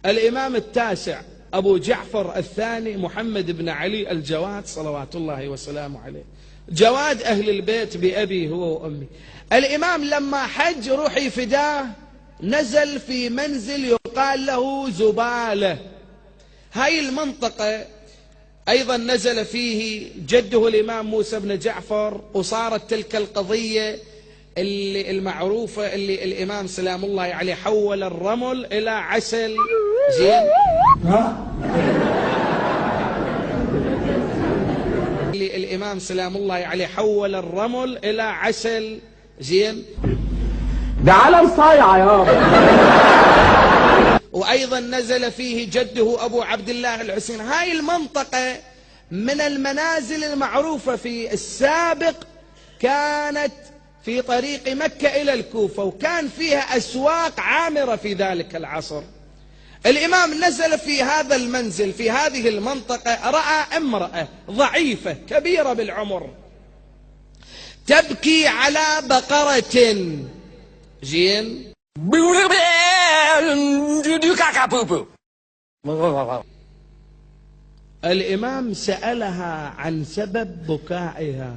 الإمام التاسع أبو جعفر الثاني محمد بن علي الجواد صلوات الله وسلامه عليه، جواد أهل البيت بأبي هو وأمي. الإمام لما حج روحي فداه نزل في منزل يقال له زبالة. هاي المنطقة أيضا نزل فيه جده الإمام موسى بن جعفر، وصارت تلك القضية اللي المعروفة اللي الإمام سلام الله عليه حول الرمل إلى عسل. زين اللي الإمام سلام الله عليه حول الرمل إلى عسل. زين ده علم صايع يابا. وأيضا نزل فيه جده أبو عبد الله الحسين. هاي المنطقة من المنازل المعروفة في السابق، كانت في طريق مكة إلى الكوفة، وكان فيها أسواق عامرة في ذلك العصر. الإمام نزل في هذا المنزل في هذه المنطقة، رأى امرأة ضعيفة كبيرة بالعمر تبكي على بقرة. زين الإمام سألها عن سبب بكائها،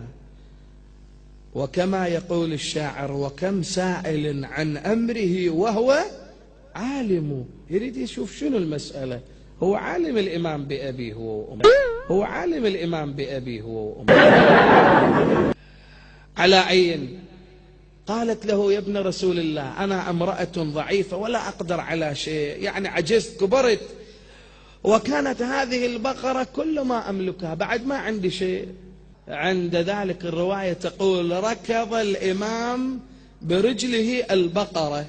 وكما يقول الشاعر: وكم سائل عن أمره وهو عالم. يريد يشوف شنو المسألة. هو عالم الإمام بأبيه وأمه، هو عالم الإمام بأبيه وأمه. على عين قالت له: يا ابن رسول الله، أنا امرأة ضعيفة ولا أقدر على شيء، يعني عجزت كبرت، وكانت هذه البقرة كل ما أملكها، بعد ما عندي شيء. عند ذلك الرواية تقول: ركض الإمام برجله البقرة.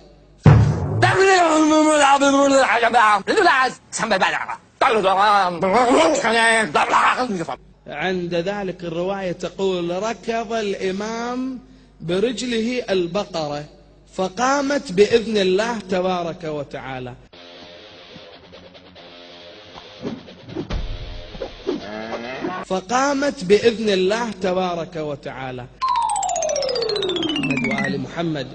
عند ذلك الرواية تقول: ركض الإمام برجله البقرة فقامت بإذن الله تبارك وتعالى. فقامت بإذن الله تبارك وتعالى. محمد وآل محمد.